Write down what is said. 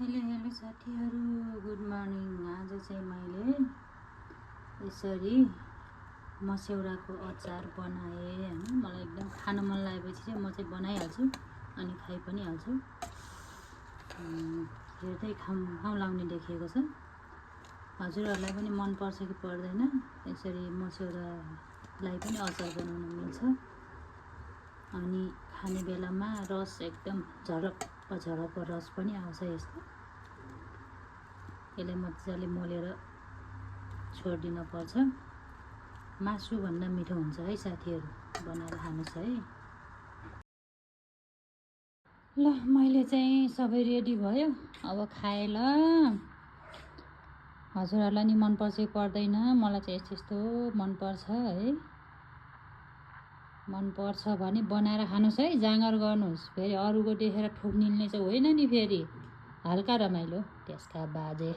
Hello साथीहरू, good morning. आज चाहिँ मैले यसरी मस्यौराको अचार बनाएँ हैन। मलाई एकदम खान मन लागेपछि चाहिँ म चाहिँ बनाइहाल्छु अनि खाइ पनि हाल्छु। हेर्दै खाउँ लाउने देखिएको छ। हजुरहरूलाई पनि मन पर्छ कि पर्दैन? यसरी मस्यौरालाई पनि अचार बनाउन मिल्छ अनि खाने बेलामा रस एकदम झलक्क रस पनि आउँछ। यसलाई मजाले मोलेर छोडिदिन पर्छ। मासु भन्दा मिठो हुन्छ है साथीहरू, बनाएर खानुहोस् है। ल, मैले चाहिँ सबै रेडी भयो, अब खाएँ ल। हजुरहरूलाई नि मन पर्छ कि पर्दैन? मलाई चाहिँ यस्तो मनपर्छ है। मन पर्छ भने बनाएर खानुहोस् है, जाँगर गर्नुहोस्। फेरि अरूको देखेर ठोक्निल्ने चाहिँ होइन नि। फेरि हल्का रमाइलो त्यसका बाजे।